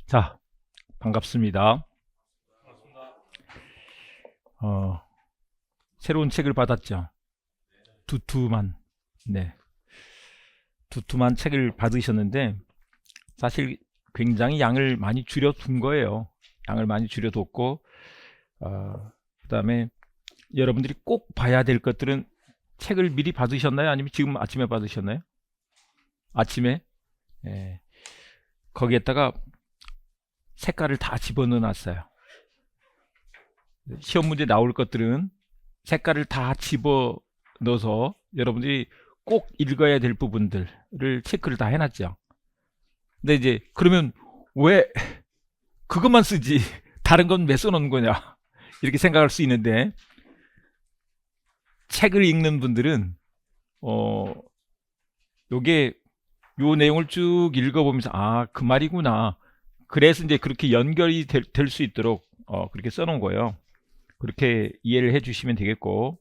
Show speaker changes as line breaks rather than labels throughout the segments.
자, 반갑습니다. 새로운 책을 받았죠. 두툼한, 네, 두툼한 책을 받으셨는데, 사실 굉장히 양을 많이 줄여둔 거예요. 양을 많이 줄여뒀고, 그 다음에 여러분들이 꼭 봐야 될 것들은 책을 미리 받으셨나요? 아니면 지금 아침에 받으셨나요? 아침에? 예, 거기에다가 색깔을 다 집어넣어 놨어요. 시험 문제 나올 것들은 색깔을 다 집어 넣어서 여러분들이 꼭 읽어야 될 부분들을 체크를 다 해놨죠. 근데 이제 그러면 왜 그것만 쓰지 다른 건 왜 써놓는 거냐 이렇게 생각할 수 있는데, 책을 읽는 분들은 요게 요 내용을 쭉 읽어보면서 그 말이구나, 그래서 이제 그렇게 연결이 될 수 있도록 그렇게 써놓은 거예요. 그렇게 이해를 해주시면 되겠고,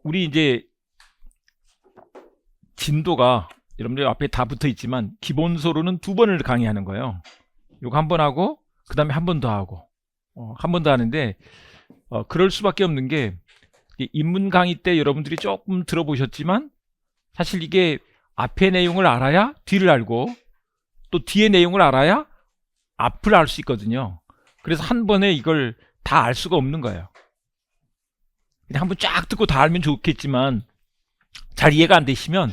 우리 이제 진도가 여러분들 앞에 다 붙어 있지만 기본서로는 2번을 강의하는 거예요. 요거 한 번 하고 그 다음에 한 번 더 하고 한 번 더 하는데, 그럴 수밖에 없는 게 입문 강의 때 여러분들이 조금 들어보셨지만 사실 이게 앞의 내용을 알아야 뒤를 알고 또 뒤의 내용을 알아야 앞을 알 수 있거든요. 그래서 한 번에 이걸 다 알 수가 없는 거예요. 그냥 한번 쫙 듣고 다 알면 좋겠지만 잘 이해가 안 되시면,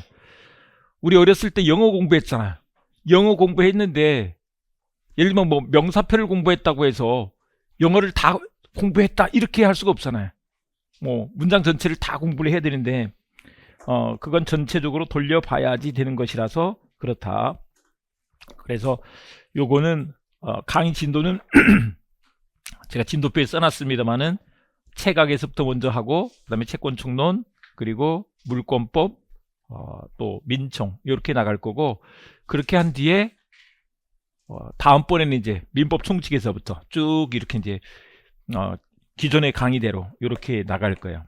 우리 어렸을 때 영어 공부했잖아요. 영어 공부했는데 예를 들면 뭐 명사표를 공부했다고 해서 영어를 다 공부했다 이렇게 할 수가 없잖아요. 뭐 문장 전체를 다 공부를 해야 되는데 그건 전체적으로 돌려봐야지 되는 것이라서 그렇다. 그래서 요거는 강의 진도는 제가 진도표에 써놨습니다만은 책학에서부터 먼저 하고 그 다음에 채권총론, 그리고 물권법, 또 민총 이렇게 나갈 거고, 그렇게 한 뒤에 다음번에는 이제 민법 총칙에서부터 쭉 이렇게 이제 기존의 강의대로 이렇게 나갈 거예요.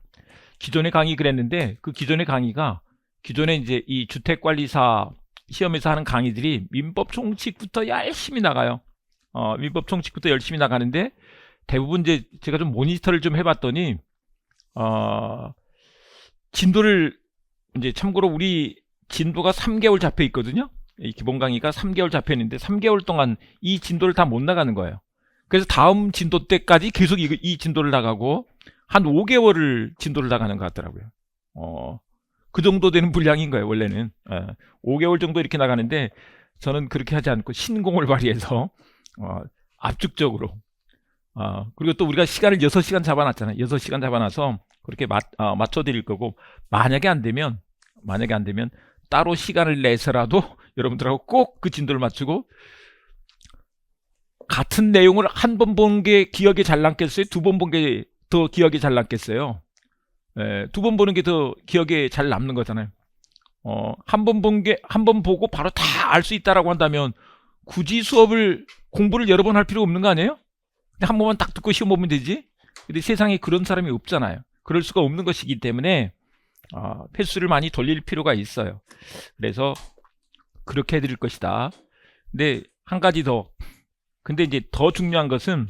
기존의 강의 그랬는데 그 기존의 강의가 기존에 이제 이 주택관리사 시험에서 하는 강의들이 민법 총칙부터 열심히 나가요. 민법 총칙부터 열심히 나가는데 대부분 이제 제가 좀 모니터를 좀 해봤더니 진도를 이제 참고로 우리 진도가 3개월 잡혀 있거든요. 이 기본 강의가 3개월 잡혀 있는데 3개월 동안 이 진도를 다 못 나가는 거예요. 그래서 다음 진도 때까지 계속 이 진도를 나가고 한 5개월을 진도를 나가는 것 같더라고요. 그 정도 되는 분량인 거예요, 원래는. 5개월 정도 이렇게 나가는데 저는 그렇게 하지 않고 신공을 발휘해서 압축적으로, 그리고 또 우리가 시간을 6시간 잡아놨잖아요. 6시간 잡아놔서 그렇게 맞춰 드릴 거고, 만약에 안 되면 따로 시간을 내서라도 여러분들하고 꼭 그 진도를 맞추고, 같은 내용을 한 번 본 게 기억에 잘 남겠어요? 2번 본 게 더 기억에 잘 남겠어요? 2번 보는 게 더 기억에 잘 남는 거잖아요. 한 번 보고 바로 다 알 수 있다라고 한다면 굳이 공부를 여러 번 할 필요 없는 거 아니에요? 한 번만 딱 듣고 시험 보면 되지. 근데 세상에 그런 사람이 없잖아요. 그럴 수가 없는 것이기 때문에 횟수를 많이 돌릴 필요가 있어요. 그래서 그렇게 해드릴 것이다. 근데 한 가지 더, 근데 이제 더 중요한 것은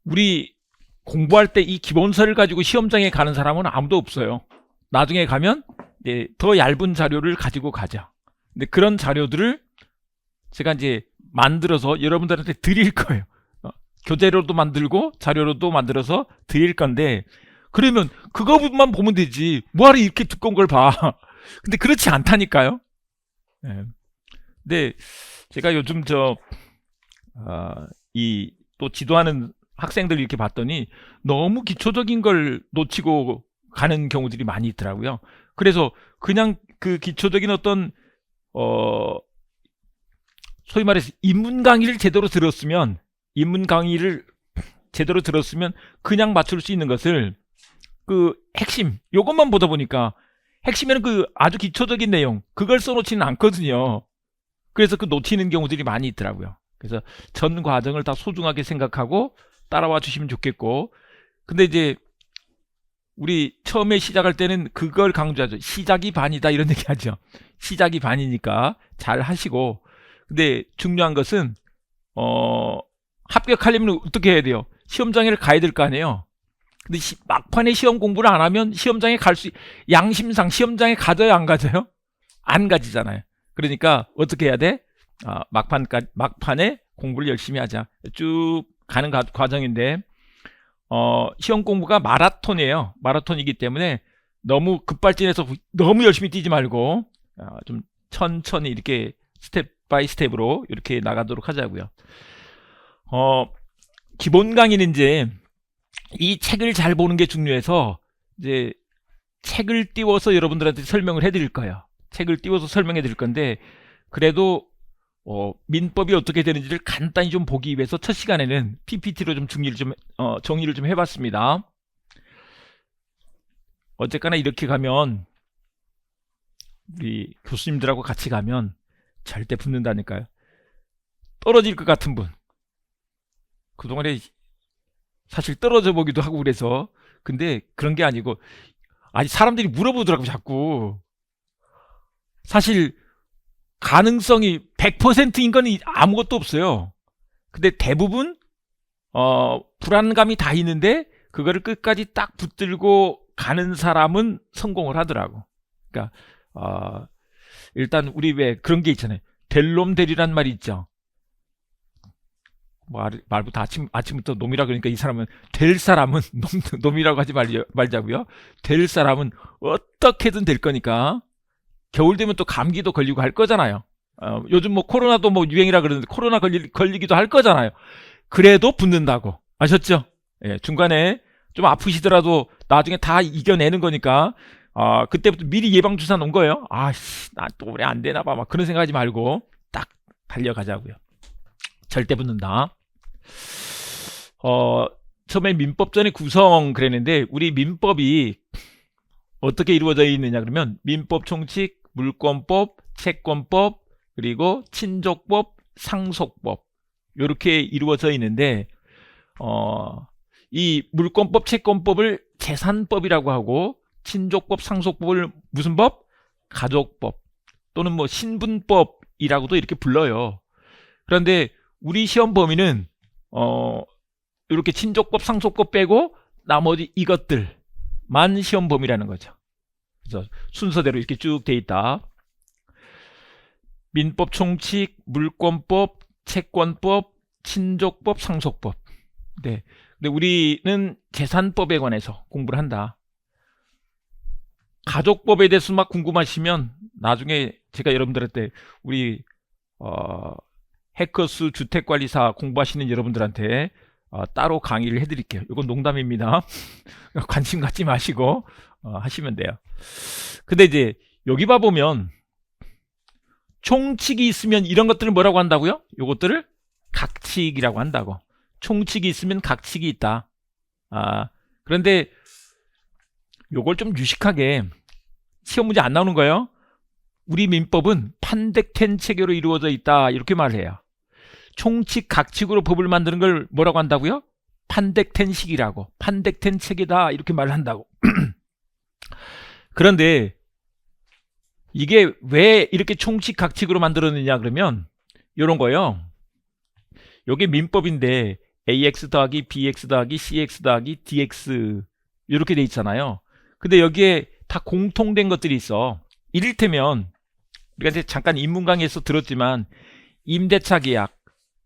우리 공부할 때 이 기본서를 가지고 시험장에 가는 사람은 아무도 없어요. 나중에 가면 이제 더 얇은 자료를 가지고 가자. 근데 그런 자료들을 제가 이제 만들어서 여러분들한테 드릴 거예요. 교재로도 만들고 자료로도 만들어서 드릴 건데, 그러면 그거만 보면 되지 뭐하러 이렇게 두꺼운 걸 봐. 근데 그렇지 않다니까요. 근데 제가 요즘 이 또 지도하는 학생들 이렇게 봤더니 너무 기초적인 걸 놓치고 가는 경우들이 많이 있더라고요. 그래서 그냥 그 기초적인 어떤 소위 말해서 입문 강의를 제대로 들었으면 그냥 맞출 수 있는 것을, 그 핵심 요것만 보다 보니까 핵심에는 그 아주 기초적인 내용 그걸 써놓지는 않거든요. 그래서 그 놓치는 경우들이 많이 있더라고요. 그래서 전 과정을 다 소중하게 생각하고 따라와 주시면 좋겠고, 근데 이제 우리 처음에 시작할 때는 그걸 강조하죠. 시작이 반이다 이런 얘기 하죠. 시작이 반이니까 잘 하시고, 근데 중요한 것은 합격하려면 어떻게 해야 돼요? 시험장에를 가야 될 거 아니에요. 근데 막판에 시험 공부를 안 하면 시험장에 양심상 시험장에 가져요, 안 가져요? 안 가지잖아요. 그러니까 어떻게 해야 돼? 막판에 공부를 열심히 하자. 쭉 가는 과정인데, 시험 공부가 마라톤이에요. 마라톤이기 때문에 너무 급발진해서 너무 열심히 뛰지 말고, 좀 천천히 이렇게 스텝 바이 스텝으로 이렇게 나가도록 하자고요. 기본 강의는 이제 이 책을 잘 보는 게 중요해서 이제 책을 띄워서 여러분들한테 설명을 해드릴 거예요. 책을 띄워서 설명해 드릴 건데, 그래도 민법이 어떻게 되는지를 간단히 좀 보기 위해서 첫 시간에는 PPT로 좀 정리를 좀 해봤습니다. 어쨌거나 이렇게 가면, 우리 교수님들하고 같이 가면 절대 붙는다니까요. 떨어질 것 같은 분, 그동안에 사실 떨어져 보기도 하고 그래서, 근데 그런 게 아니고, 아니 사람들이 물어보더라고 자꾸. 사실 가능성이 100%인 건 아무것도 없어요. 근데 대부분 불안감이 다 있는데 그거를 끝까지 딱 붙들고 가는 사람은 성공을 하더라고. 그러니까 일단 우리 왜 그런 게 있잖아요. 될 놈 되리란 말이 있죠. 말부터 아침부터 놈이라 그러니까 이 사람은 될 사람은 놈이라고 하지 말자고요. 될 사람은 어떻게든 될 거니까. 겨울 되면 또 감기도 걸리고 할 거잖아요. 요즘 뭐 코로나도 뭐 유행이라 그러는데 코로나 걸리기도 할 거잖아요. 그래도 붙는다고. 아셨죠? 예, 중간에 좀 아프시더라도 나중에 다 이겨내는 거니까, 그때부터 미리 예방주사 놓은 거예요. 나 또 오래 안 되나 봐. 막 그런 생각하지 말고 딱 달려가자고요. 절대 붙는다. 처음에 민법전의 구성 그랬는데, 우리 민법이 어떻게 이루어져 있느냐 그러면 민법 총칙, 물권법, 채권법, 그리고 친족법, 상속법, 이렇게 이루어져 있는데, 이 물권법, 채권법을 재산법이라고 하고, 친족법, 상속법을 무슨 법? 가족법 또는 뭐 신분법이라고도 이렇게 불러요. 그런데 우리 시험 범위는 이렇게 친족법, 상속법 빼고 나머지 이것들만 시험 범위라는 거죠. 그래서 순서대로 이렇게 쭉 돼 있다. 민법 총칙, 물권법, 채권법, 친족법, 상속법. 네. 근데 우리는 재산법에 관해서 공부를 한다. 가족법에 대해서 막 궁금하시면 나중에 제가 여러분들한테 우리 해커스 주택관리사 공부하시는 여러분들한테 따로 강의를 해드릴게요. 이건 농담입니다. 관심 갖지 마시고 하시면 돼요. 근데 이제 여기 봐보면 총칙이 있으면 이런 것들을 뭐라고 한다고요? 요것들을 각칙이라고 한다고. 총칙이 있으면 각칙이 있다. 그런데 요걸 좀 유식하게, 시험 문제 안 나오는 거예요. 우리 민법은 판택된 체계로 이루어져 있다, 이렇게 말해요. 총칙, 각칙으로 법을 만드는 걸 뭐라고 한다고요? 판택된 식이라고, 판택된 체계다, 이렇게 말을 한다고. 그런데 이게 왜 이렇게 총칙, 각칙으로 만들었느냐 그러면 이런 거요. 여기 민법인데 AX 더하기 BX 더하기 CX 더하기 DX 이렇게 돼 있잖아요. 근데 여기에 다 공통된 것들이 있어. 이를테면 우리가 이제 잠깐 인문 강의에서 들었지만 임대차 계약,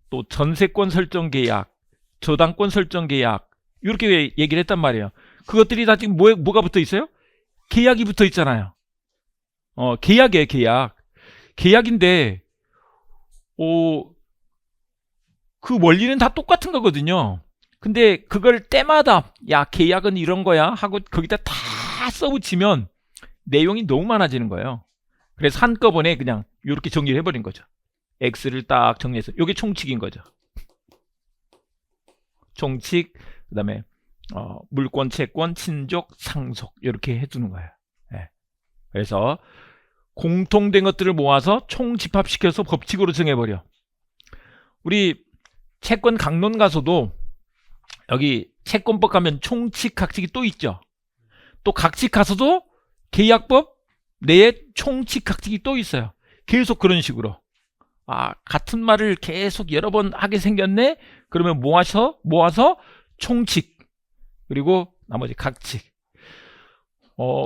또 전세권 설정 계약, 저당권 설정 계약, 이렇게 얘기를 했단 말이에요. 그것들이 다 지금 뭐가 붙어 있어요? 계약이 붙어 있잖아요. 계약이에요, 계약. 계약인데 그 원리는 다 똑같은 거거든요. 근데 그걸 때마다 야, 계약은 이런 거야 하고 거기다 다 써붙이면 내용이 너무 많아지는 거예요. 그래서 한꺼번에 그냥 이렇게 정리를 해버린 거죠. X를 딱 정리해서. 이게 총칙인 거죠. 총칙, 그 다음에 물권, 채권, 친족, 상속 이렇게 해두는 거예요. 네. 그래서 공통된 것들을 모아서 총집합시켜서 법칙으로 정해버려. 우리 채권 강론 가서도 여기 채권법 가면 총칙, 각칙이 또 있죠. 또 각칙 가서도 계약법 내에 총칙, 각칙이 또 있어요. 계속 그런 식으로 같은 말을 계속 여러 번 하게 생겼네. 그러면 모아서 총칙, 그리고 나머지 각칙.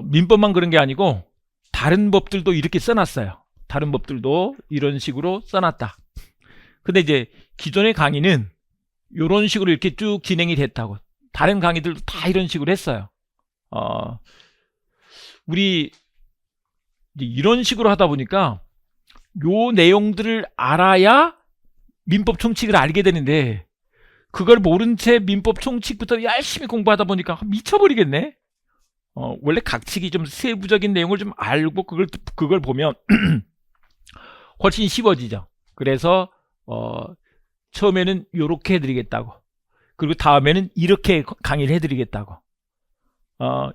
민법만 그런 게 아니고 다른 법들도 이렇게 써놨어요. 다른 법들도 이런 식으로 써놨다. 근데 이제 기존의 강의는 이런 식으로 이렇게 쭉 진행이 됐다고. 다른 강의들도 다 이런 식으로 했어요. 우리 이런 식으로 하다 보니까 요 내용들을 알아야 민법 총칙을 알게 되는데, 그걸 모른 채 민법 총칙부터 열심히 공부하다 보니까 미쳐버리겠네. 원래 각칙이 좀 세부적인 내용을 좀 알고 그걸 보면 훨씬 쉬워지죠. 그래서 처음에는 이렇게 해드리겠다고, 그리고 다음에는 이렇게 강의를 해드리겠다고.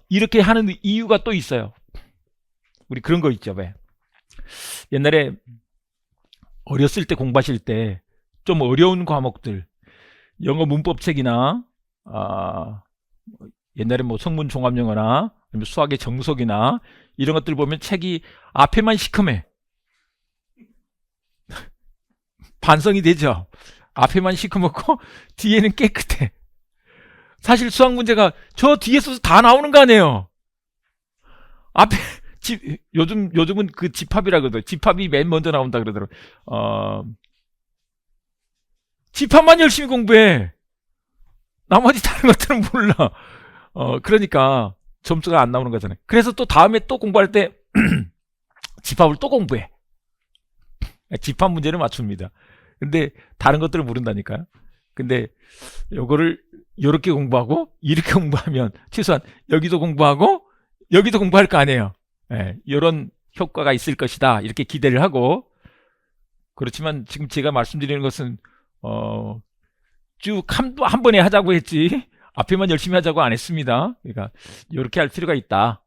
이렇게 하는 이유가 또 있어요. 우리 그런 거 있죠. 왜 옛날에 어렸을 때 공부하실 때 좀 어려운 과목들, 영어 문법책이나 옛날에 뭐 성문 종합영어나 수학의 정석이나 이런 것들 보면 책이 앞에만 시커매. 반성이 되죠. 앞에만 시커멓고 뒤에는 깨끗해. 사실 수학 문제가 저 뒤에서 다 나오는 거 아니에요. 앞에 요즘은 그 집합이라 그러더라고요. 집합이 맨 먼저 나온다 그러더라고요. 집합만 열심히 공부해. 나머지 다른 것들은 몰라. 그러니까 점수가 안 나오는 거잖아요. 그래서 또 다음에 또 공부할 때 집합을 또 공부해. 집합 문제를 맞춥니다. 근데 다른 것들을 모른다니까요. 근데 요거를 요렇게 공부하고 이렇게 공부하면 최소한 여기도 공부하고 여기도 공부할 거 아니에요. 이런 효과가 있을 것이다, 이렇게 기대를 하고. 그렇지만 지금 제가 말씀드리는 것은 쭉 한 번에 하자고 했지 앞에만 열심히 하자고 안 했습니다. 그러니까 이렇게 할 필요가 있다,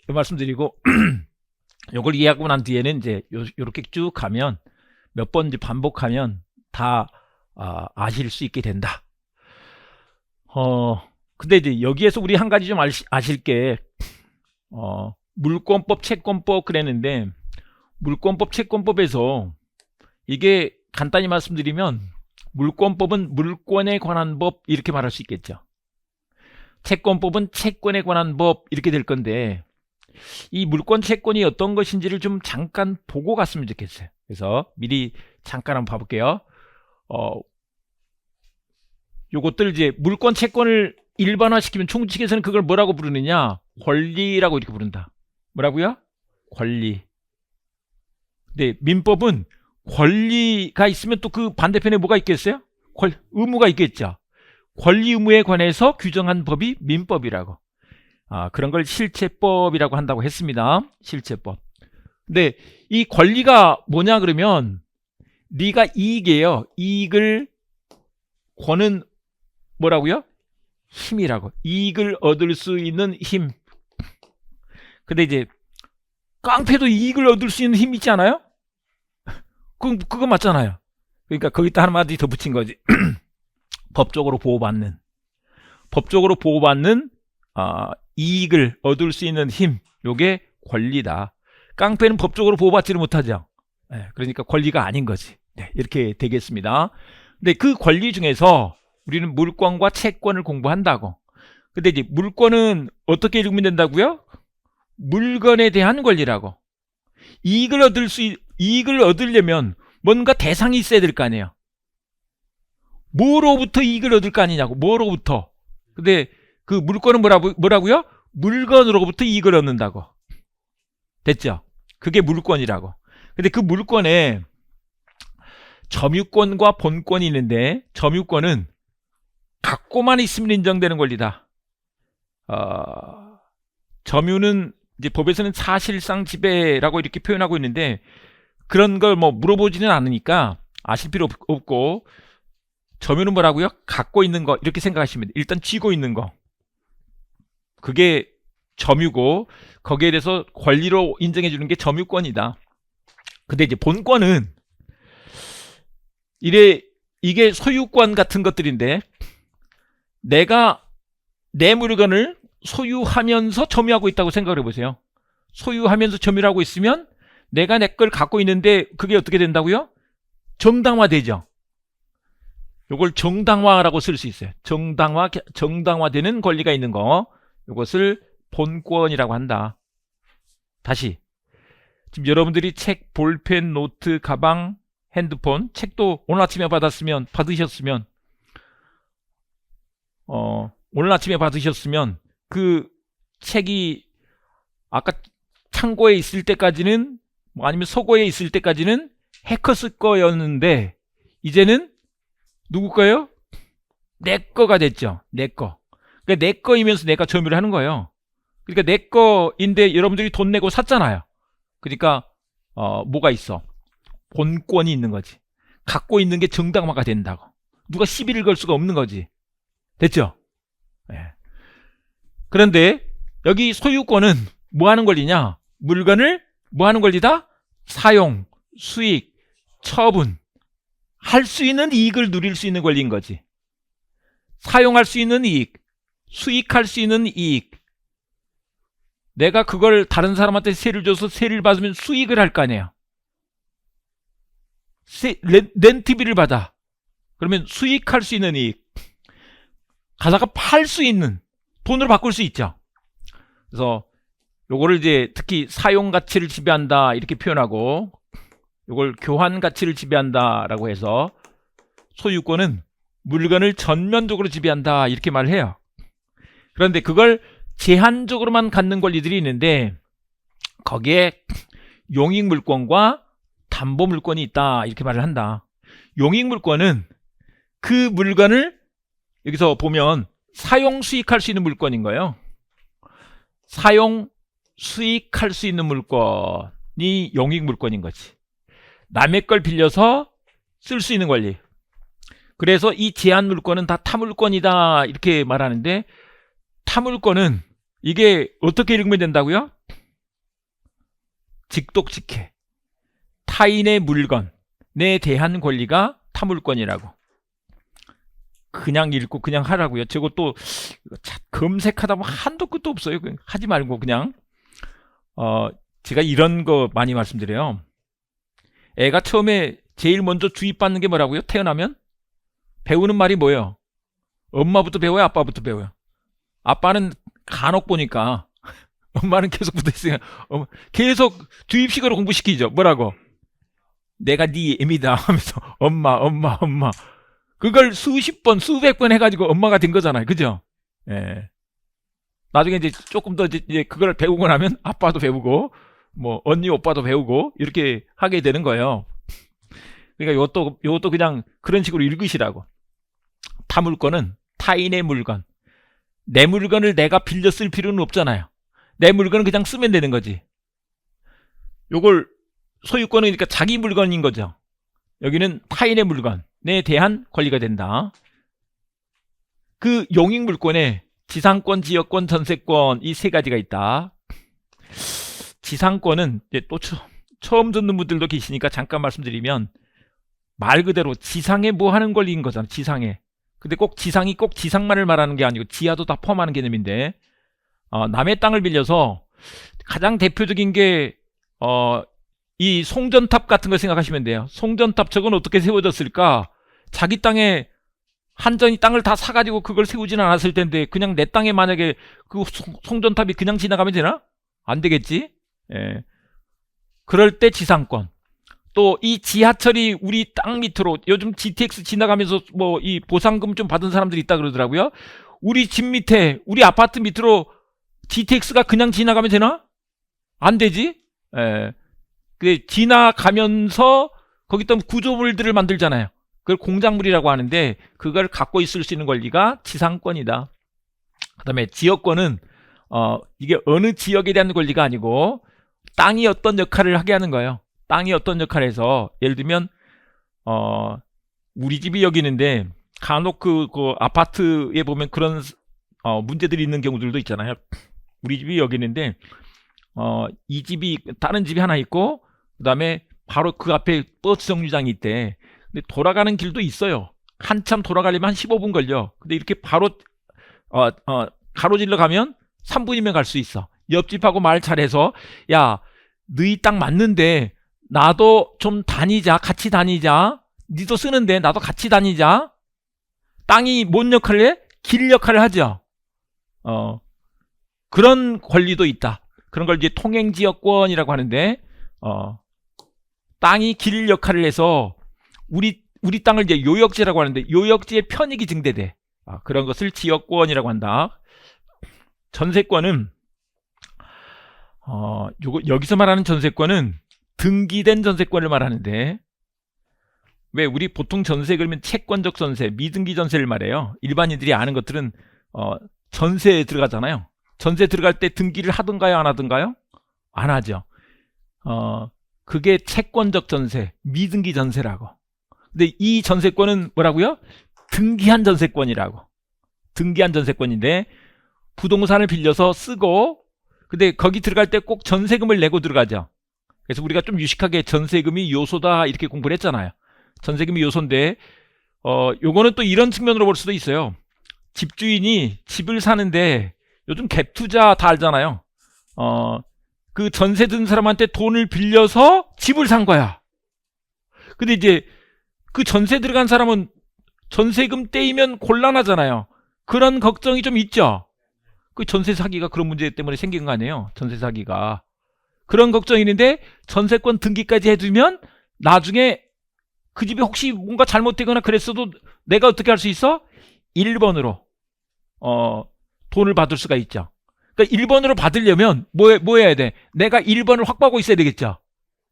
이 말씀드리고 요걸 이해하고 난 뒤에는 이제 요렇게 쭉 가면 몇 번 이제 반복하면 다 아실 수 있게 된다. 근데 이제 여기에서 우리 한 가지 좀 아실 게, 물권법, 채권법 그랬는데, 물권법, 채권법에서 이게 간단히 말씀드리면 물권법은 물권에 관한 법, 이렇게 말할 수 있겠죠. 채권법은 채권에 관한 법, 이렇게 될 건데, 이 물권, 채권이 어떤 것인지를 좀 잠깐 보고 갔으면 좋겠어요. 그래서 미리 잠깐 한번 봐볼게요. 요것들 이제 물권, 채권을 일반화시키면 총칙에서는 그걸 뭐라고 부르느냐? 권리라고 이렇게 부른다. 뭐라고요? 권리. 근데 민법은 권리가 있으면 또 그 반대편에 뭐가 있겠어요? 의무가 있겠죠. 권리 의무에 관해서 규정한 법이 민법이라고. 그런 걸 실체법이라고 한다고 했습니다. 실체법. 근데 이 권리가 뭐냐 그러면, 네가 이익이에요. 이익을 권은 뭐라고요? 힘이라고. 이익을 얻을 수 있는 힘. 근데 이제 깡패도 이익을 얻을 수 있는 힘 있지 않아요? 그거 맞잖아요. 그러니까 거기다 한마디 더 붙인 거지. 법적으로 보호받는 이익을 얻을 수 있는 힘, 요게 권리다. 깡패는 법적으로 보호받지를 못하죠. 그러니까 권리가 아닌 거지. 이렇게 되겠습니다. 근데 그 권리 중에서 우리는 물권과 채권을 공부한다고. 근데 이제 물권은 어떻게 읽으면 된다고요? 물건에 대한 권리라고. 이익을 얻으려면 뭔가 대상이 있어야 될 거 아니에요. 뭐로부터 이익을 얻을 거 아니냐고. 뭐로부터. 근데 그 물권은 뭐라고요? 물건으로부터 이익을 얻는다고. 됐죠? 그게 물권이라고. 근데 그 물권에 점유권과 본권이 있는데, 점유권은 갖고만 있으면 인정되는 권리다. 점유는 이제 법에서는 사실상 지배라고 이렇게 표현하고 있는데, 그런 걸 뭐 물어보지는 않으니까 아실 필요 없고, 점유는 뭐라고요? 갖고 있는 거, 이렇게 생각하시면 돼요. 일단 쥐고 있는 거, 그게 점유고, 거기에 대해서 권리로 인정해 주는 게 점유권이다. 근데 이제 본권은 이게 소유권 같은 것들인데, 내가 내 물건을 소유하면서 점유하고 있다고 생각을 해보세요. 소유하면서 점유하고 있으면 내가 내 걸 갖고 있는데 그게 어떻게 된다고요? 정당화되죠. 요걸 정당화라고 쓸 수 있어요. 정당화되는 권리가 있는 거. 요것을 본권이라고 한다. 다시. 지금 여러분들이 책, 볼펜, 노트, 가방, 핸드폰, 책도 오늘 아침에 받으셨으면 그 책이 아까 창고에 있을 때까지는 아니면 서고에 있을 때까지는 해커스 거였는데 이제는 누구 거예요? 내 거가 됐죠. 내 거. 그러니까 내 거이면서 내가 점유를 하는 거예요. 그러니까 내 거인데 여러분들이 돈 내고 샀잖아요. 그러니까 뭐가 있어? 본권이 있는 거지. 갖고 있는 게 정당화가 된다고. 누가 시비를 걸 수가 없는 거지. 됐죠? 네. 그런데 여기 소유권은 뭐 하는 권리냐? 물건을 뭐 하는 권리다? 사용, 수익, 처분, 할 수 있는 이익을 누릴 수 있는 권리인 거지. 사용할 수 있는 이익, 수익할 수 있는 이익. 내가 그걸 다른 사람한테 세를 줘서 세를 받으면 수익을 할 거 아니에요. 렌트비를 받아. 그러면 수익할 수 있는 이익. 가다가 팔 수 있는, 돈으로 바꿀 수 있죠. 그래서 요거를 이제 특히 사용 가치를 지배한다 이렇게 표현하고, 요걸 교환 가치를 지배한다라고 해서 소유권은 물건을 전면적으로 지배한다 이렇게 말을 해요. 그런데 그걸 제한적으로만 갖는 권리들이 있는데 거기에 용익물권과 담보물권이 있다 이렇게 말을 한다. 용익물권은 그 물건을 여기서 보면 사용 수익할 수 있는 물건인 거예요. 사용 수익할 수 있는 물건이 용익물권인 거지. 남의 걸 빌려서 쓸 수 있는 권리. 그래서 이 제한물권은 다 타물권이다 이렇게 말하는데, 타물권은 이게 어떻게 읽으면 된다고요? 직독직해. 타인의 물건에 대한 권리가 타물권이라고. 그냥 읽고 그냥 하라고요. 저것도 검색하다 보면 한도 끝도 없어요. 하지 말고 그냥 제가 이런 거 많이 말씀드려요. 애가 처음에 제일 먼저 주입받는 게 뭐라고요? 태어나면 배우는 말이 뭐예요? 엄마부터 배워요? 아빠부터 배워요? 아빠는 간혹 보니까 엄마는 계속 붙어있으니까 계속 주입식으로 공부시키죠. 뭐라고? 내가 네 애미다 하면서 엄마. 그걸 수십 번 수백 번 해가지고 엄마가 된 거잖아요. 그죠? 예. 나중에 이제 조금 더 이제 그걸 배우고 나면 아빠도 배우고 뭐 언니 오빠도 배우고 이렇게 하게 되는 거예요. 그러니까 요것도 그냥 그런 식으로 읽으시라고. 타물권은 타인의 물건. 내 물건을 내가 빌려 쓸 필요는 없잖아요. 내 물건은 그냥 쓰면 되는 거지. 요걸 소유권은 그러니까 자기 물건인 거죠. 여기는 타인의 물건에 대한 권리가 된다. 그 용익물권에 지상권, 지역권, 전세권 이 세 가지가 있다. 지상권은 이제 또 처음 듣는 분들도 계시니까 잠깐 말씀드리면, 말 그대로 지상에 뭐 하는 권리인 거잖아. 지상에. 근데 꼭 지상이 꼭 지상만을 말하는 게 아니고 지하도 다 포함하는 개념인데, 남의 땅을 빌려서 가장 대표적인 게 이 송전탑 같은 걸 생각하시면 돼요. 송전탑 저건 어떻게 세워졌을까? 자기 땅에 한전이 땅을 다 사가지고 그걸 세우지는 않았을 텐데 그냥 내 땅에 만약에 그 송전탑이 그냥 지나가면 되나? 안 되겠지? 예. 그럴 때 지상권. 또 이 지하철이 우리 땅 밑으로 요즘 GTX 지나가면서 뭐 이 보상금 좀 받은 사람들이 있다 그러더라고요. 우리 집 밑에 우리 아파트 밑으로 GTX가 그냥 지나가면 되나? 안 되지? 예. 그 지나가면서 거기 또 구조물들을 만들잖아요. 그걸 공작물이라고 하는데 그걸 갖고 있을 수 있는 권리가 지상권이다. 그 다음에 지역권은 이게 어느 지역에 대한 권리가 아니고 땅이 어떤 역할을 하게 하는 거예요. 땅이 어떤 역할을 해서 예를 들면 우리 집이 여기 있는데 간혹 그 아파트에 보면 그런 문제들이 있는 경우들도 있잖아요. 우리 집이 여기 있는데 이 집이 다른 집이 하나 있고 그 다음에 바로 그 앞에 버스 정류장이 있대. 근데 돌아가는 길도 있어요. 한참 돌아가려면 한 15분 걸려. 근데 이렇게 바로 가로질러 가면 3분이면 갈 수 있어. 옆집하고 말 잘해서 야 너희 땅 맞는데 나도 좀 다니자, 같이 다니자. 니도 쓰는데 나도 같이 다니자. 땅이 뭔 역할을 해? 길 역할을 하죠. 그런 권리도 있다. 그런 걸 이제 통행지역권이라고 하는데, 땅이 길 역할을 해서 우리 땅을 이제 요역지라고 하는데, 요역지의 편익이 증대돼. 그런 것을 지역권이라고 한다. 전세권은 여기서 말하는 전세권은 등기된 전세권을 말하는데, 왜 우리 보통 전세 그러면 채권적 전세, 미등기 전세를 말해요. 일반인들이 아는 것들은 전세에 들어가잖아요. 전세 들어갈 때 등기를 하든가요, 안 하든가요? 안 하죠. 그게 채권적 전세, 미등기 전세라고. 근데 이 전세권은 뭐라고요? 등기한 전세권이라고. 등기한 전세권인데, 부동산을 빌려서 쓰고, 근데 거기 들어갈 때 꼭 전세금을 내고 들어가죠. 그래서 우리가 좀 유식하게 전세금이 요소다 이렇게 공부를 했잖아요. 전세금이 요소인데, 요거는 또 이런 측면으로 볼 수도 있어요. 집주인이 집을 사는데, 요즘 갭 투자 다 알잖아요. 그 전세 든 사람한테 돈을 빌려서 집을 산 거야. 근데 이제 그 전세 들어간 사람은 전세금 떼이면 곤란하잖아요. 그런 걱정이 좀 있죠. 그 전세 사기가 그런 문제 때문에 생긴 거 아니에요. 전세 사기가. 그런 걱정이 있는데 전세권 등기까지 해두면 나중에 그 집에 혹시 뭔가 잘못되거나 그랬어도 내가 어떻게 할 수 있어? 1번으로 돈을 받을 수가 있죠. 그러니까 1번으로 받으려면 뭐 해야 돼? 내가 1번을 확보하고 있어야 되겠죠.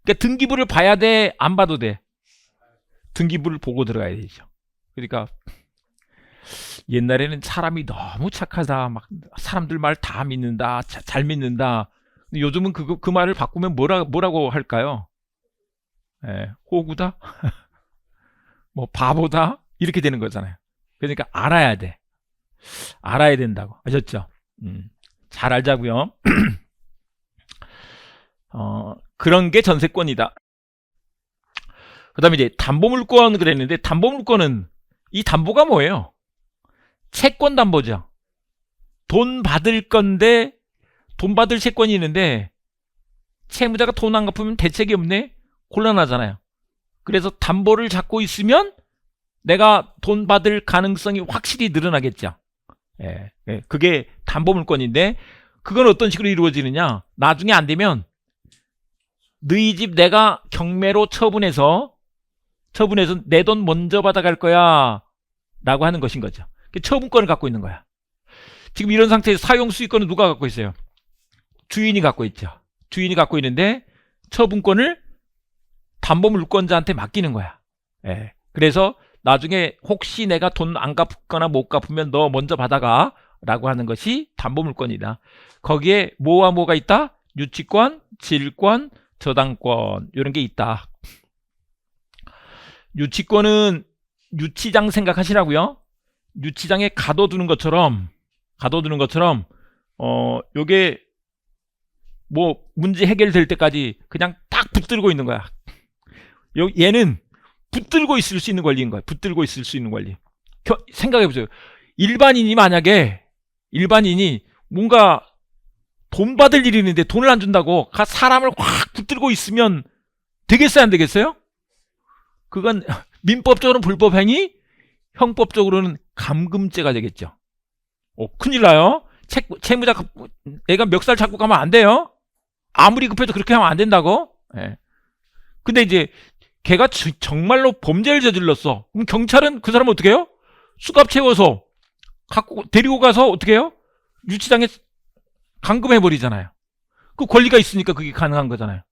그러니까 등기부를 봐야 돼? 안 봐도 돼? 등기부를 보고 들어가야 되죠. 그러니까 옛날에는 사람이 너무 착하다, 막 사람들 말 다 믿는다, 잘 믿는다. 근데 요즘은 그 말을 바꾸면 뭐라고 할까요? 호구다? 뭐 바보다? 이렇게 되는 거잖아요. 그러니까 알아야 돼. 알아야 된다고. 아셨죠? 잘 알자고요. 그런 게 전세권이다. 그 다음에 이제 담보물권 그랬는데, 담보물권은 이 담보가 뭐예요? 채권 담보죠. 돈 받을 건데, 돈 받을 채권이 있는데 채무자가 돈 안 갚으면 대책이 없네? 곤란하잖아요. 그래서 담보를 잡고 있으면 내가 돈 받을 가능성이 확실히 늘어나겠죠. 그게 담보물권인데, 그건 어떤 식으로 이루어지느냐? 나중에 안 되면 너희 집 내가 경매로 처분해서 내 돈 먼저 받아갈 거야 라고 하는 것인 거죠. 처분권을 갖고 있는 거야. 지금 이런 상태에서 사용수익권은 누가 갖고 있어요? 주인이 갖고 있죠. 주인이 갖고 있는데 처분권을 담보물권자한테 맡기는 거야. 그래서 나중에 혹시 내가 돈 안 갚거나 못 갚으면 너 먼저 받아가 라고 하는 것이 담보물권이다. 거기에 뭐와 뭐가 있다? 유치권, 질권, 저당권 이런 게 있다. 유치권은 유치장 생각하시라고요. 유치장에 가둬두는 것처럼 요게 뭐 문제 해결될 때까지 그냥 딱 붙들고 있는 거야. 얘는 붙들고 있을 수 있는 권리인 거야. 붙들고 있을 수 있는 권리. 생각해보세요. 일반인이 뭔가 돈 받을 일이 있는데 돈을 안 준다고 사람을 확 붙들고 있으면 되겠어요, 안 되겠어요? 그건 민법적으로는 불법행위, 형법적으로는 감금죄가 되겠죠. 큰일 나요. 채무자 내가 멱살 잡고 가면 안 돼요. 아무리 급해도 그렇게 하면 안 된다고. 근데 이제 걔가 정말로 범죄를 저질렀어. 그럼 경찰은 그 사람 어떻게 해요? 수갑 채워서 데리고 가서 어떻게 해요? 유치장에 감금해버리잖아요. 그 권리가 있으니까 그게 가능한 거잖아요.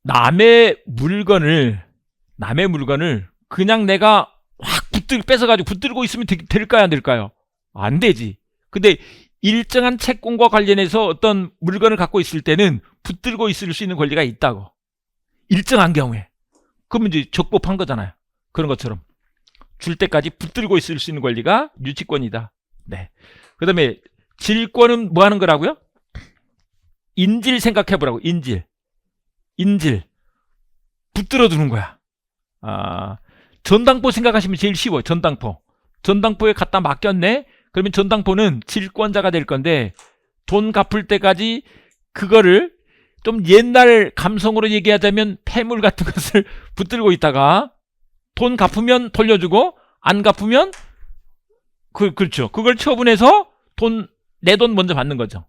남의 물건을 그냥 내가 확 뺏어가지고 붙들고 있으면 될까요, 안 될까요? 안 되지. 근데 일정한 채권과 관련해서 어떤 물건을 갖고 있을 때는 붙들고 있을 수 있는 권리가 있다고. 일정한 경우에. 그러면 이제 적법한 거잖아요. 그런 것처럼 줄 때까지 붙들고 있을 수 있는 권리가 유치권이다. 네. 그 다음에 질권은 뭐 하는 거라고요? 인질 생각해보라고. 인질 붙들어 두는 거야. 전당포 생각하시면 제일 쉬워요. 전당포에 갖다 맡겼네. 그러면 전당포는 질권자가 될 건데 돈 갚을 때까지 그거를 좀 옛날 감성으로 얘기하자면 폐물 같은 것을 붙들고 있다가 돈 갚으면 돌려주고 안 갚으면 그렇죠. 그걸 처분해서 내 돈 먼저 받는 거죠.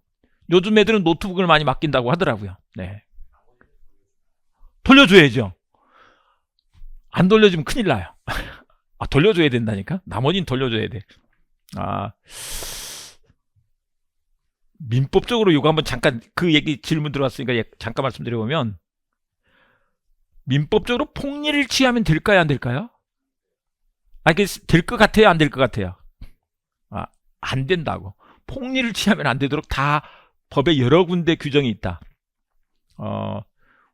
요즘 애들은 노트북을 많이 맡긴다고 하더라고요. 네. 돌려줘야죠. 안 돌려주면 큰일 나요. 아, 돌려줘야 된다니까? 나머지는 돌려줘야 돼. 아, 민법적으로 이거 한번 잠깐 그 얘기 질문 들어왔으니까 잠깐 말씀드려보면 민법적으로 폭리를 취하면 될까요? 안 될까요? 아, 이게 될 것 같아요? 안 될 것 같아요? 아, 안 된다고. 폭리를 취하면 안 되도록 다 법에 여러 군데 규정이 있다.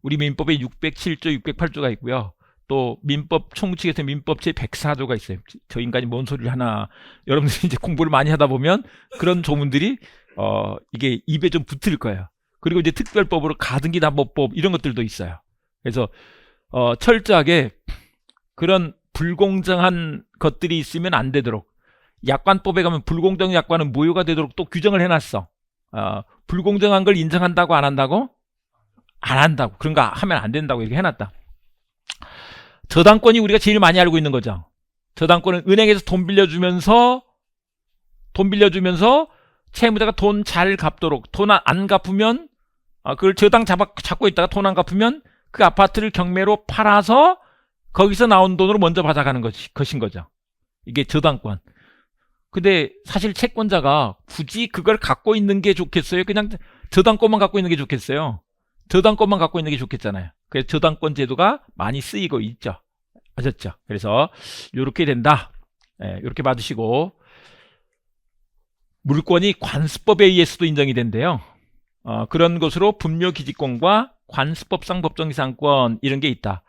우리 민법에 607조, 608조가 있고요. 또 민법 총칙에서 민법 제 104조가 있어요. 저 인간이 뭔 소리를 하나. 여러분들이 이제 공부를 많이 하다 보면 그런 조문들이 이게 입에 좀 붙을 거예요. 그리고 이제 특별법으로 가등기 담보법 이런 것들도 있어요. 그래서 철저하게 그런 불공정한 것들이 있으면 안 되도록, 약관법에 가면 불공정 약관은 무효가 되도록 또 규정을 해놨어. 불공정한 걸 인정한다고 안 한다고? 안 한다고. 그런 거 하면 안 된다고 이렇게 해놨다. 저당권이 우리가 제일 많이 알고 있는 거죠. 저당권은 은행에서 돈 빌려주면서 채무자가 돈 잘 갚도록, 돈 안 갚으면 그걸 저당 잡고 있다가 돈 안 갚으면 그 아파트를 경매로 팔아서 거기서 나온 돈으로 먼저 받아가는 것인 거죠. 이게 저당권. 근데 사실 채권자가 굳이 그걸 갖고 있는 게 좋겠어요? 그냥 저당권만 갖고 있는 게 좋겠어요? 저당권만 갖고 있는 게 좋겠잖아요. 그래서 저당권 제도가 많이 쓰이고 있죠. 아셨죠? 그래서 이렇게 된다. 이렇게 받으시고, 물권이 관습법에 의해서도 인정이 된대요. 그런 것으로 분묘기지권과 관습법상 법정이상권 이런 게 있다.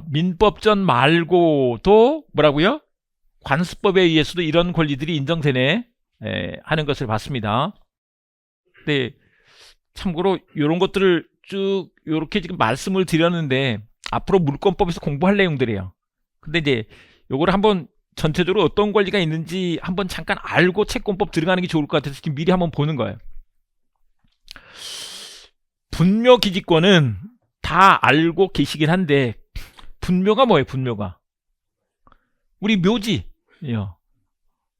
민법전 말고도 뭐라고요? 관습법에 의해서도 이런 권리들이 인정되네 하는 것을 봤습니다. 네, 참고로 이런 것들을 쭉 이렇게 지금 말씀을 드렸는데 앞으로 물권법에서 공부할 내용들이에요. 근데 이제 요거를 한번 전체적으로 어떤 권리가 있는지 한번 잠깐 알고 채권법 들어가는 게 좋을 것 같아서 지금 미리 한번 보는 거예요. 분묘기지권은 다 알고 계시긴 한데, 분묘가 뭐예요? 분묘가 우리 묘지,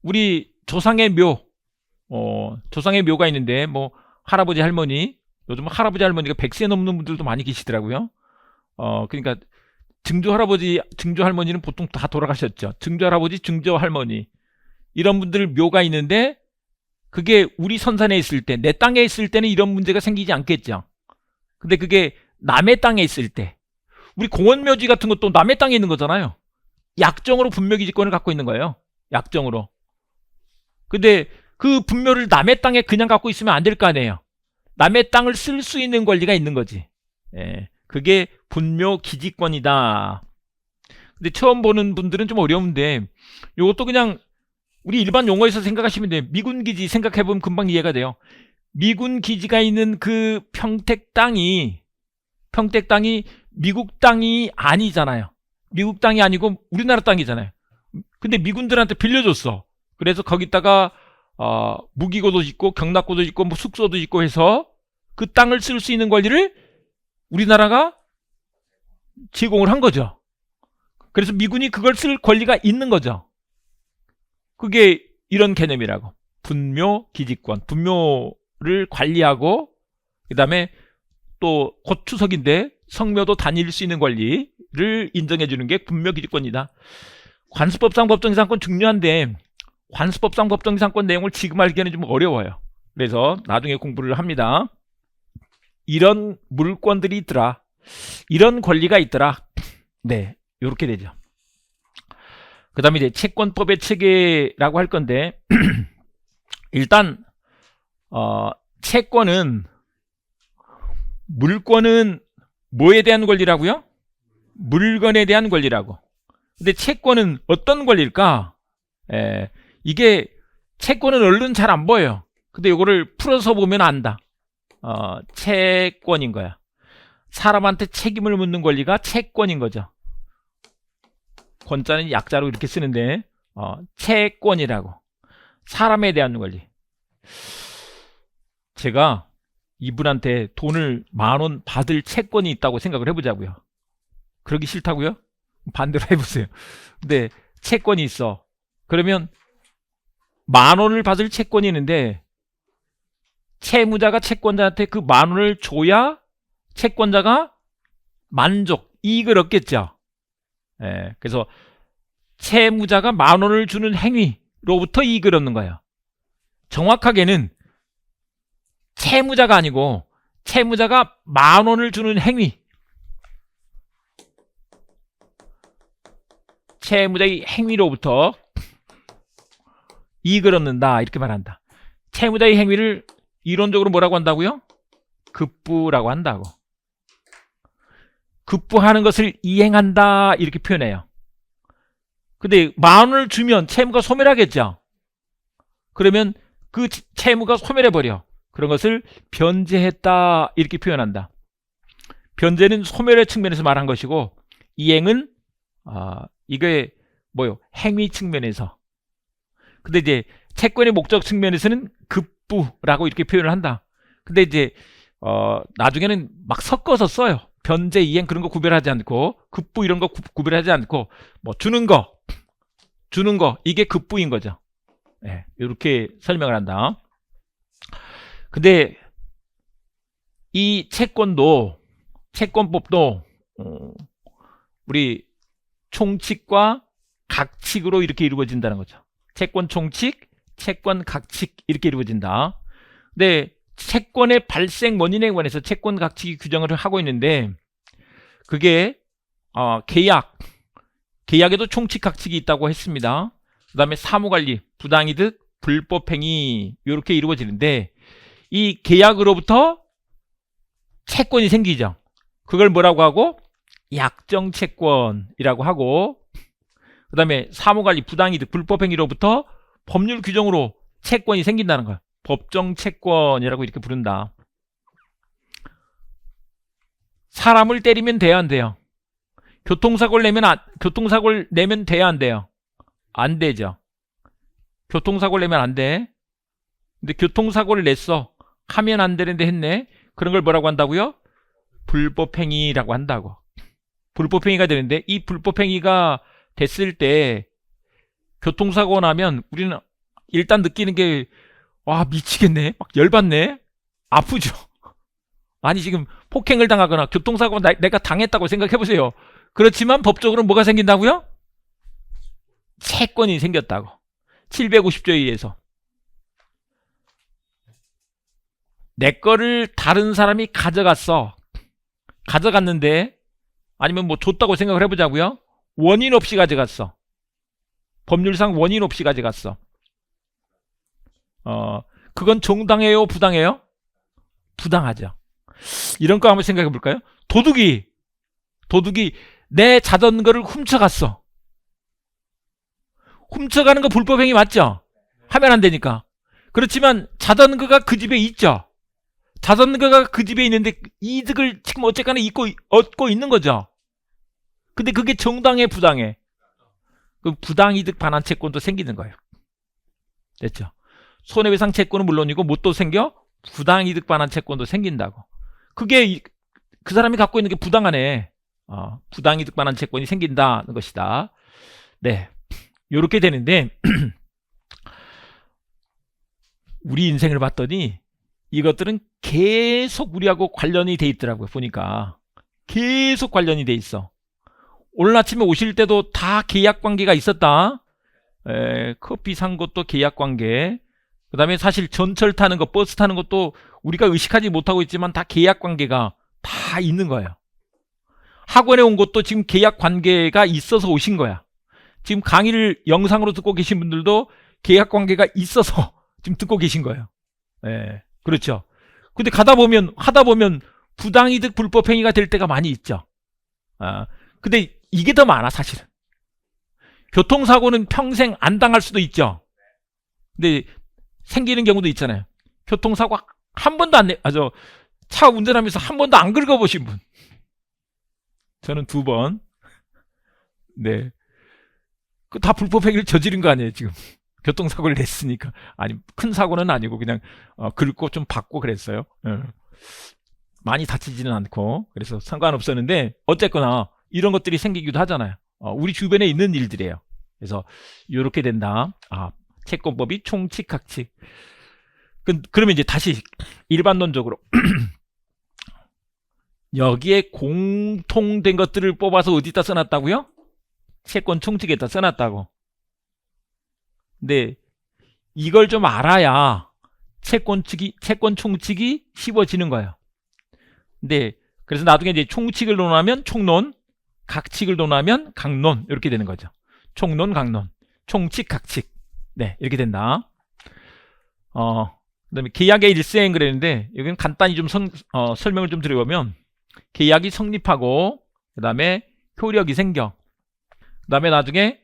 우리 조상의 묘, 조상의 묘가 있는데 뭐 할아버지 할머니, 요즘 할아버지 할머니가 100세 넘는 분들도 많이 계시더라고요. 그러니까 증조 할아버지, 증조 할머니는 보통 다 돌아가셨죠. 증조 할아버지, 증조 할머니 이런 분들 묘가 있는데, 그게 우리 선산에 있을 때, 내 땅에 있을 때는 이런 문제가 생기지 않겠죠. 근데 그게 남의 땅에 있을 때, 우리 공원묘지 같은 것도 남의 땅에 있는 거잖아요. 약정으로 분묘기지권을 갖고 있는 거예요. 약정으로. 근데 그 분묘를 남의 땅에 그냥 갖고 있으면 안 될 거 아니에요. 남의 땅을 쓸 수 있는 권리가 있는 거지. 그게 분묘기지권이다. 근데 처음 보는 분들은 좀 어려운데, 이것도 그냥 우리 일반 용어에서 생각하시면 돼요. 미군기지 생각해보면 금방 이해가 돼요. 미군기지가 있는 그 평택 땅이 미국 땅이 아니잖아요. 미국 땅이 아니고 우리나라 땅이잖아요. 근데 미군들한테 빌려줬어. 그래서 거기다가 무기고도 짓고 경납고도 짓고 뭐 숙소도 짓고 해서 그 땅을 쓸 수 있는 권리를 우리나라가 제공을 한 거죠. 그래서 미군이 그걸 쓸 권리가 있는 거죠. 그게 이런 개념이라고. 분묘기지권. 분묘를 관리하고, 그 다음에 또 곧 추석인데 성묘도 다닐 수 있는 권리를 인정해 주는 게 분묘기지권이다. 관습법상 법정이상권 중요한데 관습법상 법정이상권 내용을 지금 알기에는 좀 어려워요. 그래서 나중에 공부를 합니다. 이런 물권들이 있더라, 이런 권리가 있더라. 네, 요렇게 되죠. 그 다음에 이제 채권법의 체계라고 할 건데 일단 채권은, 물권은 뭐에 대한 권리라고요? 물건에 대한 권리라고. 근데 채권은 어떤 권리일까? 이게 채권은 얼른 잘 안 보여요. 근데 이거를 풀어서 보면 안다. 채권인 거야. 사람한테 책임을 묻는 권리가 채권인 거죠. 권자는 약자로 이렇게 쓰는데 채권이라고. 사람에 대한 권리. 제가 이분한테 돈을 10,000원 받을 채권이 있다고 생각을 해보자고요. 그러기 싫다고요? 반대로 해보세요. 근데 채권이 있어. 그러면 10,000원을 받을 채권이 있는데 채무자가 채권자한테 그 10,000원을 줘야 채권자가 만족, 이익을 얻겠죠. 예, 그래서 채무자가 10,000원을 주는 행위로부터 이익을 얻는 거예요. 정확하게는 채무자가 아니고 채무자가 10,000원을 주는 행위, 채무자의 행위로부터 이익을 얻는다, 이렇게 말한다. 채무자의 행위를 이론적으로 뭐라고 한다고요? 급부라고 한다고. 급부하는 것을 이행한다, 이렇게 표현해요. 근데 10,000원을 주면 채무가 소멸하겠죠. 그러면 그 채무가 소멸해버려. 그런 것을 변제했다, 이렇게 표현한다. 변제는 소멸의 측면에서 말한 것이고, 이행은 이게 뭐요? 행위 측면에서. 근데 이제 채권의 목적 측면에서는 급부라고 이렇게 표현을 한다. 근데 이제 나중에는 막 섞어서 써요. 변제, 이행 그런 거 구별하지 않고, 급부 이런 거 구별하지 않고, 뭐 주는 거 이게 급부인 거죠. 네, 이렇게 설명을 한다. 근데 이 채권법도 우리 총칙과 각칙으로 이렇게 이루어진다는 거죠. 채권 총칙, 채권 각칙 이렇게 이루어진다. 근데 채권의 발생 원인에 관해서 채권 각칙이 규정을 하고 있는데, 그게 계약에도 총칙 각칙이 있다고 했습니다. 그 다음에 사무관리, 부당이득, 불법행위 이렇게 이루어지는데, 이 계약으로부터 채권이 생기죠. 그걸 뭐라고 하고? 약정채권이라고 하고, 그 다음에 사무관리, 부당이득, 불법행위로부터 법률 규정으로 채권이 생긴다는 거예요. 법정채권이라고 이렇게 부른다. 사람을 때리면 돼야 안 돼요? 교통사고를 내면 돼야 안 돼요? 안 되죠. 교통사고를 내면 안 돼. 근데 교통사고를 냈어. 하면 안 되는데 했네. 그런 걸 뭐라고 한다고요? 불법행위라고 한다고. 불법행위가 되는데, 이 불법행위가 됐을 때 교통사고 나면 우리는 일단 느끼는 게, 와, 미치겠네, 막 열받네, 아프죠. 아니, 지금 폭행을 당하거나 교통사고 내가 당했다고 생각해보세요. 그렇지만 법적으로 뭐가 생긴다고요? 채권이 생겼다고. 750조에 의해서. 내 거를 다른 사람이 가져갔는데, 아니면 뭐 줬다고 생각을 해보자고요. 원인 없이 가져갔어. 법률상 원인 없이 가져갔어. 그건 정당해요, 부당해요? 부당하죠. 이런 거 한번 생각해 볼까요? 도둑이 내 자전거를 훔쳐갔어. 훔쳐가는 거 불법행위 맞죠? 하면 안 되니까. 그렇지만 자전거가 그 집에 있죠. 자전거가 그 집에 있는데 이득을 지금 어쨌거나 얻고 있는 거죠. 근데 그게 정당해, 부당해? 그 부당이득 반환 채권도 생기는 거예요. 됐죠? 손해배상 채권은 물론이고 뭐 또 생겨? 부당이득 반환 채권도 생긴다고. 그게 그 사람이 갖고 있는 게 부당하네. 부당이득 반환 채권이 생긴다는 것이다. 네, 요렇게 되는데 우리 인생을 봤더니 이것들은 계속 우리하고 관련이 돼 있더라고요. 보니까 계속 관련이 돼 있어. 오늘 아침에 오실 때도 다 계약관계가 있었다. 커피 산 것도 계약관계, 그 다음에 사실 전철 타는 거, 버스 타는 것도 우리가 의식하지 못하고 있지만 다 계약관계가 다 있는 거예요. 학원에 온 것도 지금 계약관계가 있어서 오신 거야. 지금 강의를 영상으로 듣고 계신 분들도 계약관계가 있어서 지금 듣고 계신 거예요. 그렇죠. 근데 하다 보면 부당이득 불법행위가 될 때가 많이 있죠. 근데 이게 더 많아, 사실은. 교통사고는 평생 안 당할 수도 있죠. 근데 생기는 경우도 있잖아요. 교통사고 한 번도 차 운전하면서 한 번도 안 긁어보신 분. 저는 2번. 네. 그 다 불법행위를 저지른 거 아니에요, 지금. 교통사고를 냈으니까. 아니, 큰 사고는 아니고 그냥 긁고 좀 받고 그랬어요. 많이 다치지는 않고 그래서 상관없었는데 어쨌거나 이런 것들이 생기기도 하잖아요. 우리 주변에 있는 일들이에요. 그래서 이렇게 된다. 채권법이 총칙학칙. 그러면 이제 다시 일반론적으로 여기에 공통된 것들을 뽑아서 어디다 써놨다고요? 채권 총칙에다 써놨다고. 근데 이걸 좀 알아야 채권 총칙이 쉬워지는 거예요. 근데 그래서 나중에 이제 총칙을 논하면 총론, 각칙을 논하면 각론 이렇게 되는 거죠. 총론, 각론, 총칙, 각칙. 네, 이렇게 된다. 그다음에 계약의 일생 그랬는데 여기는 간단히 좀 설명을 좀 드려보면 계약이 성립하고 그다음에 효력이 생겨. 그다음에 나중에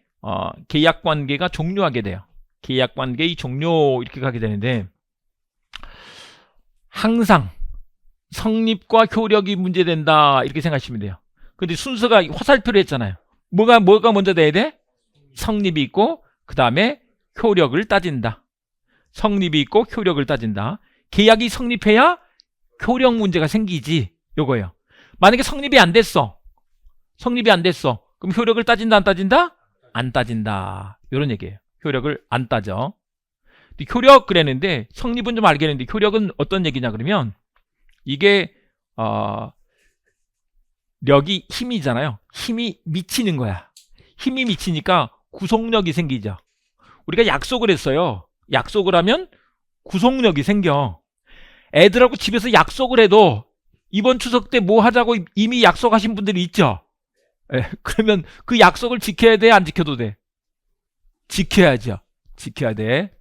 계약 관계가 종료하게 돼요. 계약 관계의 종료 이렇게 가게 되는데 항상 성립과 효력이 문제된다 이렇게 생각하시면 돼요. 근데 순서가 화살표로 했잖아요. 뭐가 먼저 돼야 돼? 성립이 있고 그 다음에 효력을 따진다. 성립이 있고 효력을 따진다. 계약이 성립해야 효력 문제가 생기지. 요거예요. 만약에 성립이 안 됐어. 그럼 효력을 따진다 안 따진다? 안 따진다. 요런 얘기예요. 효력을 안 따져. 효력 그랬는데 성립은 좀 알겠는데 효력은 어떤 얘기냐 그러면 이게 력이 힘이잖아요. 힘이 미치는 거야. 힘이 미치니까 구속력이 생기죠. 우리가 약속을 했어요. 약속을 하면 구속력이 생겨. 애들하고 집에서 약속을 해도 이번 추석 때 뭐 하자고 이미 약속하신 분들이 있죠. 그러면 그 약속을 지켜야 돼? 안 지켜도 돼? 지켜야죠. 지켜야 돼.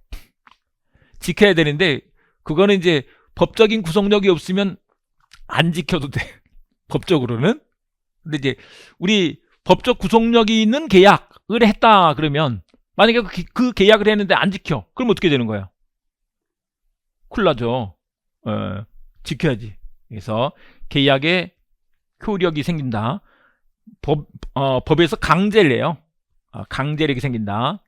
지켜야 되는데 그거는 이제 법적인 구속력이 없으면 안 지켜도 돼. 법적으로는. 근데 이제 우리 법적 구속력이 있는 계약을 했다 그러면 만약에 그 계약을 했는데 안 지켜. 그럼 어떻게 되는 거예요? 큰일 나죠. 지켜야지. 그래서 계약에 효력이 생긴다. 법에서 강제를 해요. 강제력이 생긴다.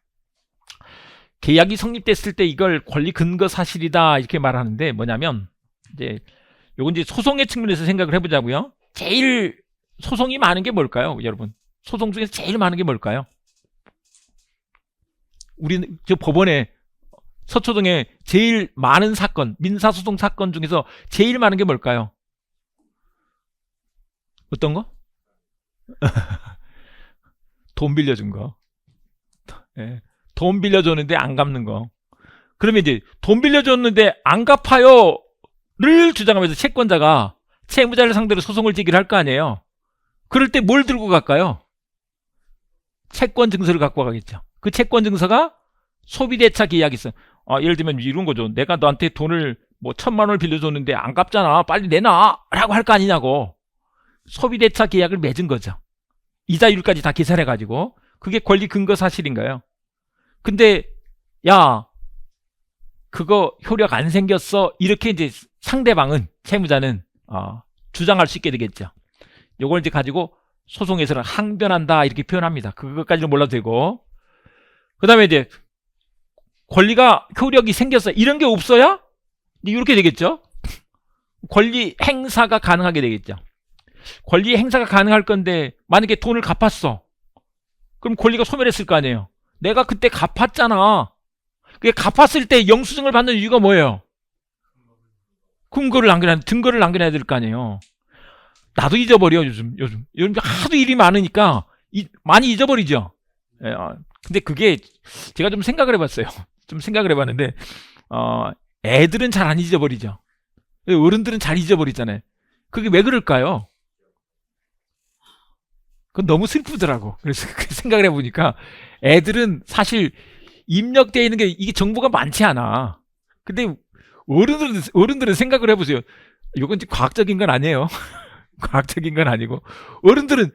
계약이 성립됐을 때 이걸 권리 근거 사실이다 이렇게 말하는데 뭐냐면 이제 요건 이제 소송의 측면에서 생각을 해보자고요. 제일 소송이 많은 게 뭘까요, 여러분? 소송 중에서 제일 많은 게 뭘까요? 우리는 저 법원에 서초동에 제일 많은 사건, 민사소송 사건 중에서 제일 많은 게 뭘까요? 어떤 거? 돈 빌려준 거. 예. 돈 빌려줬는데 안 갚는 거. 그러면 이제 돈 빌려줬는데 안 갚아요를 주장하면서 채권자가 채무자를 상대로 소송을 제기를 할 거 아니에요. 그럴 때 뭘 들고 갈까요? 채권 증서를 갖고 가겠죠. 그 채권 증서가 소비대차 계약이 있어. 예를 들면 이런 거죠. 내가 너한테 돈을 뭐 1,000만 원을 빌려줬는데 안 갚잖아. 빨리 내놔 라고 할 거 아니냐고. 소비대차 계약을 맺은 거죠. 이자율까지 다 계산해가지고. 그게 권리 근거 사실인가요? 근데 야 그거 효력 안 생겼어 이렇게 이제 상대방은 채무자는 주장할 수 있게 되겠죠. 요걸 이제 가지고 소송에서는 항변한다 이렇게 표현합니다. 그것까지는 몰라도 되고 그 다음에 이제 권리가 효력이 생겼어 이런 게 없어야 이렇게 되겠죠. 권리 행사가 가능하게 되겠죠. 권리 행사가 가능할 건데 만약에 돈을 갚았어 그럼 권리가 소멸했을 거 아니에요. 내가 그때 갚았잖아. 그게 갚았을 때 영수증을 받는 이유가 뭐예요? 증거를 남겨놔야 될 거 아니에요. 나도 잊어버려 요즘 하도 일이 많으니까 많이 잊어버리죠. 근데 그게 제가 좀 생각을 해봤어요. 좀 생각을 해봤는데 애들은 잘 안 잊어버리죠. 어른들은 잘 잊어버리잖아요. 그게 왜 그럴까요? 그건 너무 슬프더라고. 그래서 생각을 해보니까 애들은 사실 입력되어 있는 게 이게 정보가 많지 않아. 근데 어른들은 생각을 해보세요. 이건 과학적인 건 아니에요. 과학적인 건 아니고 어른들은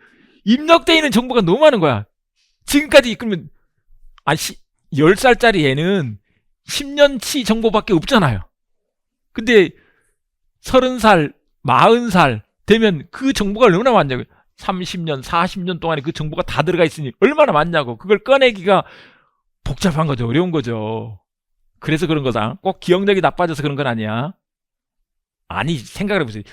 입력되어 있는 정보가 너무 많은 거야. 지금까지 그러면 10살짜리 애는 10년치 정보밖에 없잖아요. 근데 30살, 40살 되면 그 정보가 얼마나 많냐고요. 30년, 40년 동안에 그 정보가 다 들어가 있으니 얼마나 많냐고. 그걸 꺼내기가 복잡한 거죠. 어려운 거죠. 그래서 그런 거다. 꼭 기억력이 나빠져서 그런 건 아니야. 아니, 생각을 해보세요.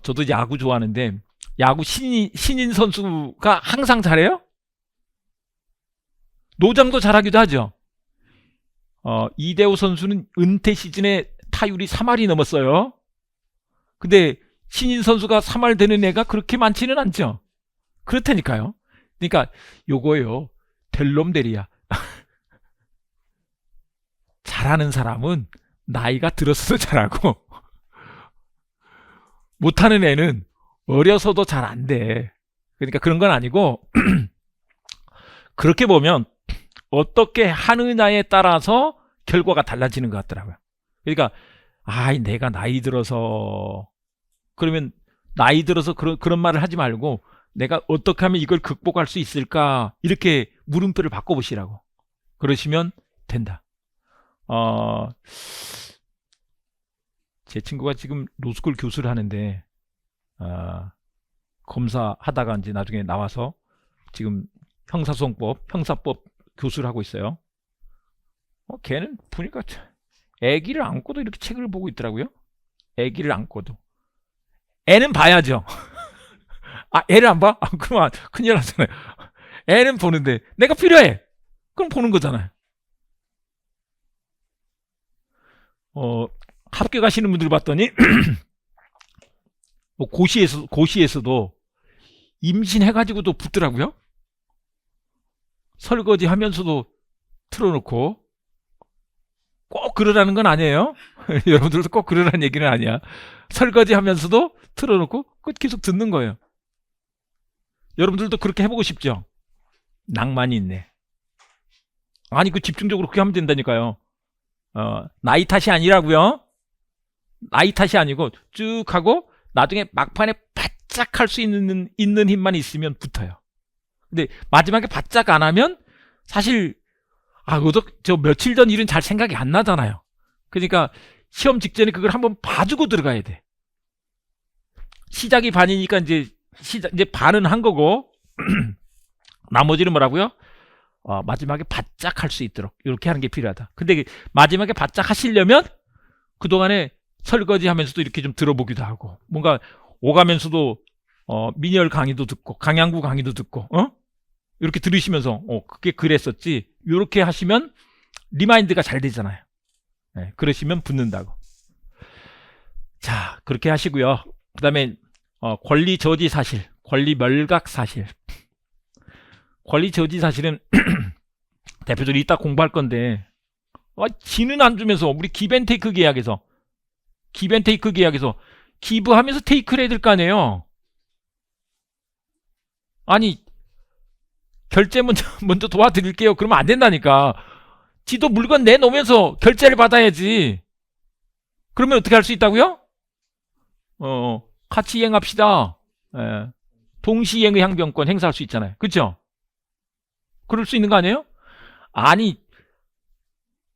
저도 야구 좋아하는데, 야구 신인 선수가 항상 잘해요? 노장도 잘하기도 하죠. 이대호 선수는 은퇴 시즌에 타율이 3할이 넘었어요. 근데 신인 선수가 3할 되는 애가 그렇게 많지는 않죠. 그렇다니까요. 그러니까 요거예요. 될 놈 되리야. 잘하는 사람은 나이가 들었어도 잘하고 못하는 애는 어려서도 잘 안 돼. 그러니까 그런 건 아니고 그렇게 보면 어떻게 하느냐에 따라서 결과가 달라지는 것 같더라고요. 그러니까 내가 나이 들어서 그러면 나이 들어서 그런 말을 하지 말고 내가 어떻게 하면 이걸 극복할 수 있을까 이렇게 물음표를 바꿔보시라고. 그러시면 된다. 제 친구가 지금 로스쿨 교수를 하는데 검사하다가 이제 나중에 나와서 지금 형사법 교수를 하고 있어요. 걔는 보니까 애기를 안고도 이렇게 책을 보고 있더라고요. 애기를 안고도. 애는 봐야죠. 애를 안 봐? 그럼 큰일 났잖아요. 애는 보는데 내가 필요해. 그럼 보는 거잖아요. 합격하시는 분들 봤더니 뭐 고시에서도 임신해가지고도 붙더라고요. 설거지 하면서도 틀어놓고. 꼭 그러라는 건 아니에요. 여러분들도 꼭 그러라는 얘기는 아니야. 설거지 하면서도 틀어놓고 계속 듣는 거예요. 여러분들도 그렇게 해보고 싶죠? 낭만이 있네. 아니, 집중적으로 그렇게 하면 된다니까요. 나이 탓이 아니라고요. 나이 탓이 아니고 쭉 하고 나중에 막판에 바짝 할 수 있는 힘만 있으면 붙어요. 근데 마지막에 바짝 안 하면 사실 저 며칠 전 일은 잘 생각이 안 나잖아요. 그러니까 시험 직전에 그걸 한번 봐주고 들어가야 돼. 시작이 반이니까 이제 반은 한 거고 나머지는 뭐라고요? 마지막에 바짝 할 수 있도록 이렇게 하는 게 필요하다. 근데 마지막에 바짝 하시려면 그동안에 설거지 하면서도 이렇게 좀 들어보기도 하고 뭔가 오가면서도 민열 강의도 듣고 강양구 강의도 듣고 이렇게 들으시면서 그게 그랬었지 이렇게 하시면 리마인드가 잘 되잖아요. 네, 그러시면 붙는다고. 자, 그렇게 하시고요. 그 다음에 권리 저지 사실, 권리 멸각 사실. 권리 저지 사실은 대표적으로 이따 공부할 건데 지는 안 주면서 우리 기브앤테이크 계약에서 기브하면서 테이크를 해야 될 거 아니에요. 아니, 결제 먼저 도와드릴게요. 그러면 안 된다니까. 지도 물건 내놓으면서 결제를 받아야지. 그러면 어떻게 할 수 있다고요? 같이 이행합시다. 동시이행의 향병권 행사할 수 있잖아요. 그렇죠? 그럴 수 있는 거 아니에요? 아니,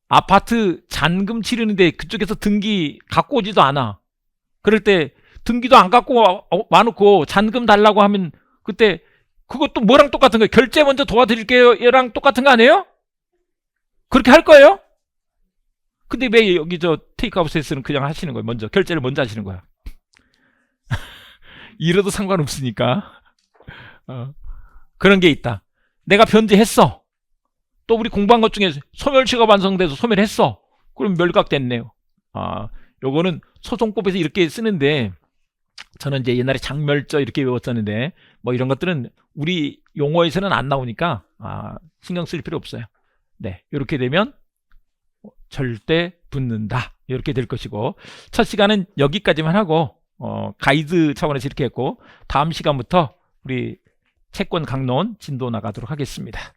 아파트 잔금 치르는데 그쪽에서 등기 갖고 오지도 않아. 그럴 때 등기도 안 갖고 와놓고 잔금 달라고 하면 그때 그것도 뭐랑 똑같은 거예요? 결제 먼저 도와드릴게요 랑 똑같은 거 아니에요? 그렇게 할 거예요? 근데 왜 여기 테이크아웃에서는 그냥 하시는 거예요? 결제를 먼저 하시는 거야. 이래도 상관없으니까. 그런 게 있다. 내가 변제했어. 또 우리 공부한 것 중에 소멸시가 완성돼서 소멸했어. 그럼 멸각됐네요. 요거는 소송법에서 이렇게 쓰는데 저는 이제 옛날에 장멸저 이렇게 외웠었는데 뭐 이런 것들은 우리 용어에서는 안 나오니까 신경 쓸 필요 없어요. 네, 이렇게 되면 절대 붙는다 이렇게 될 것이고, 첫 시간은 여기까지만 하고 가이드 차원에서 이렇게 했고, 다음 시간부터 우리 채권 강론 진도 나가도록 하겠습니다.